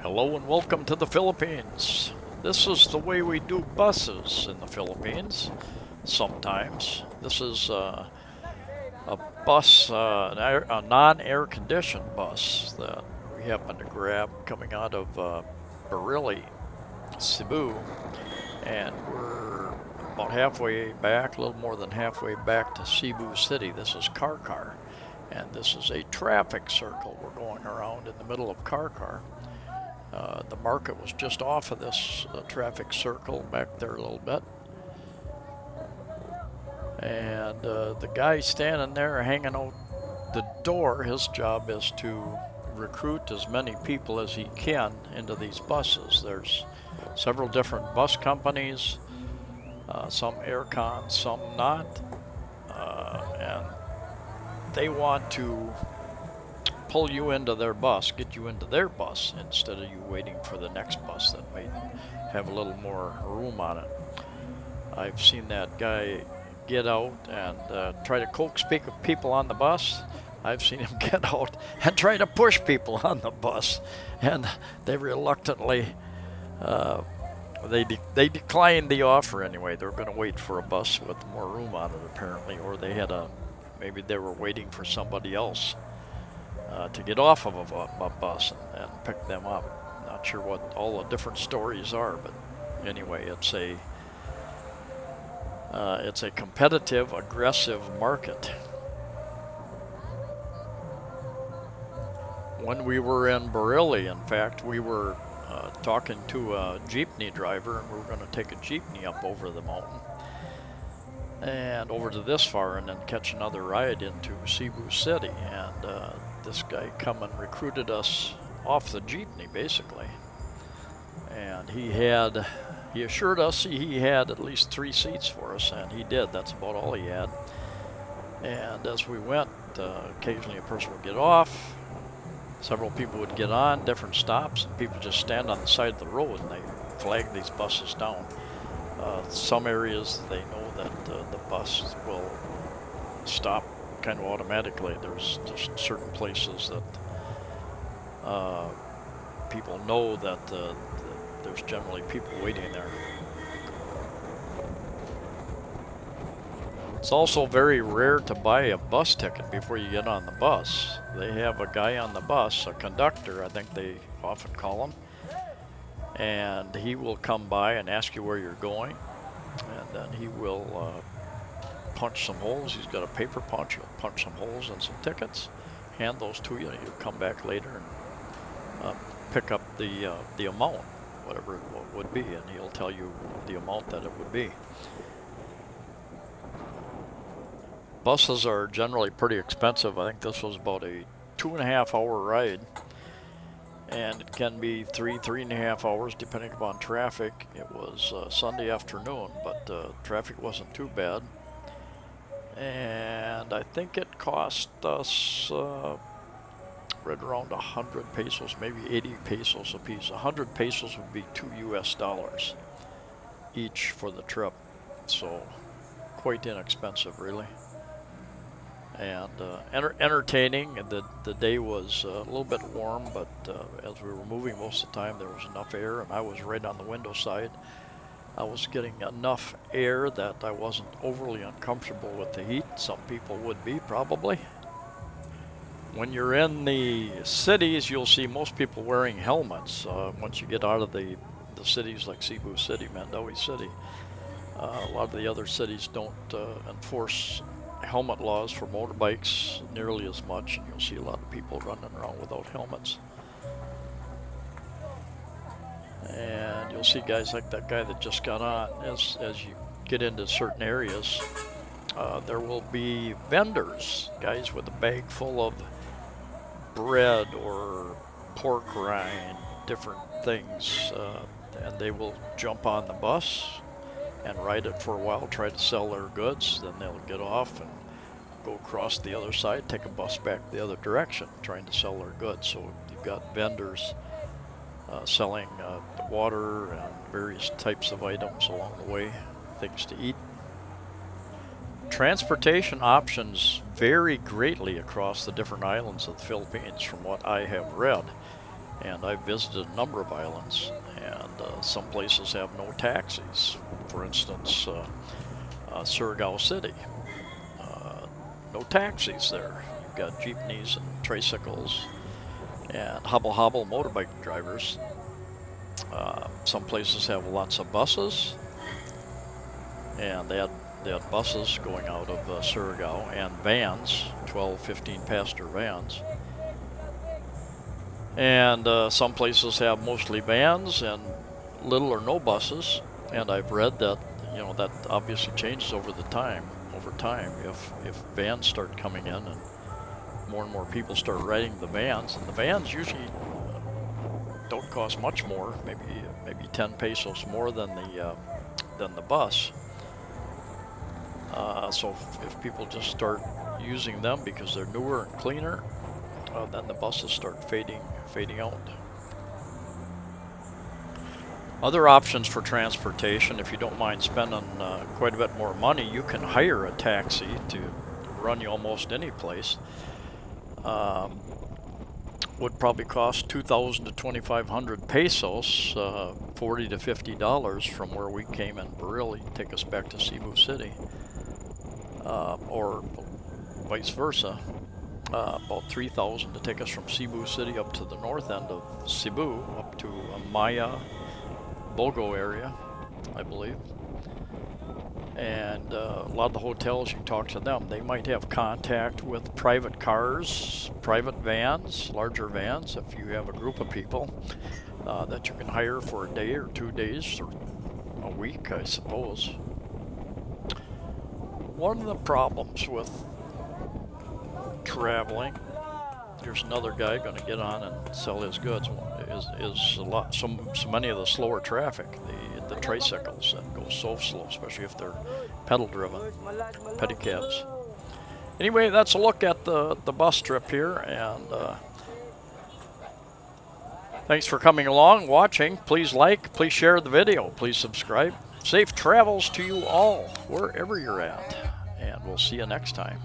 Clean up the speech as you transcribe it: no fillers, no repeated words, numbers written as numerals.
Hello and welcome to the Philippines. This is the way we do buses in the Philippines. Sometimes this is a bus, a non-air conditioned bus that we happen to grab coming out of Bareilly, Cebu, and we're about halfway back, a little more than halfway back to Cebu City. This is Karkar, and this is a traffic circle. We're going around in the middle of Karkar. The market was just off of this traffic circle back there a little bit. And the guy standing there hanging out the door, his job is to recruit as many people as he can into these buses. There's several different bus companies, some aircon, some not, and they want to pull you into their bus, get you into their bus instead of you waiting for the next bus that may have a little more room on it. I've seen that guy get out and try to coax people on the bus. I've seen him get out and try to push people on the bus, and they reluctantly they declined the offer anyway. They were going to wait for a bus with more room on it apparently, or they had maybe they were waiting for somebody else to get off of a bus and pick them up. Not sure what all the different stories are, but anyway, it's a competitive, aggressive market. When we were in Bareilly, in fact, we were talking to a jeepney driver, and we were going to take a jeepney up over the mountain and over to this far and then catch another ride into Cebu City, and this guy come and recruited us off the jeepney basically, and he assured us he had at least 3 seats for us, and he did. That's about all he had. And as we went, occasionally a person would get off, several people would get on different stops, and people just stand on the side of the road and they flag these buses down. Some areas they know that the bus will stop kind of automatically. There's just certain places that people know that there's generally people waiting there. It's also very rare to buy a bus ticket before you get on the bus. They have a guy on the bus, a conductor, I think they often call him, and he will come by and ask you where you're going, and then he will punch some holes. He's got a paper punch. He'll punch some holes in some tickets, hand those to you, and you'll come back later and pick up the amount, whatever it would be, and he'll tell you the amount that it would be. Buses are generally pretty expensive. I think this was about a 2.5-hour ride, and it can be 3.5 hours depending upon traffic. It was Sunday afternoon, but traffic wasn't too bad. And I think it cost us right around 100 pesos, maybe 80 pesos a piece. 100 pesos would be $2 each for the trip, so quite inexpensive really. And entertaining. The day was a little bit warm, but as we were moving most of the time there was enough air, and I was right on the window side. I was getting enough air that I wasn't overly uncomfortable with the heat. Some people would be, probably. When you're in the cities, you'll see most people wearing helmets. Once you get out of the cities like Cebu City, Mandaue City, a lot of the other cities don't enforce helmet laws for motorbikes nearly as much, and you'll see a lot of people running around without helmets. And you'll see guys like that guy that just got on. As you get into certain areas, there will be vendors, guys with a bag full of bread or pork rind, different things, and they will jump on the bus and ride it for a while, try to sell their goods. Then they'll get off and go across the other side, take a bus back the other direction, trying to sell their goods. So you've got vendors selling water and various types of items along the way, things to eat. Transportation options vary greatly across the different islands of the Philippines from what I have read. And I've visited a number of islands, and some places have no taxis. For instance, Surigao City, no taxis there. You've got jeepneys and tricycles and hobble motorbike drivers. Some places have lots of buses, and they had buses going out of Surigao, and vans, 12, 15 passenger vans. And some places have mostly vans and little or no buses. And I've read that, you know, that obviously changes over time. If vans start coming in and more people start riding the vans, and the vans usually don't cost much more, maybe 10 pesos more than the bus. So if people just start using them because they're newer and cleaner, then the buses start fading out. Other options for transportation, if you don't mind spending quite a bit more money, you can hire a taxi to run you almost any place. Would probably cost 2,000 to 2,500 pesos, $40 to $50 from where we came in Bareilly, take us back to Cebu City, or vice versa. About 3,000 to take us from Cebu City up to the north end of Cebu, up to Maya, Bogo area, I believe. And a lot of the hotels, you talk to them, they might have contact with private cars, private vans, larger vans, if you have a group of people that you can hire for a day or 2 days or a week, I suppose. One of the problems with traveling, there's another guy going to get on and sell his goods, is so many of the slower traffic, the tricycles that go so slow, especially if they're pedal driven, pedicabs. Anyway, that's a look at the bus trip here, and thanks for coming along, watching. Please like, please share the video, please subscribe. Safe travels to you all, wherever you're at, and we'll see you next time.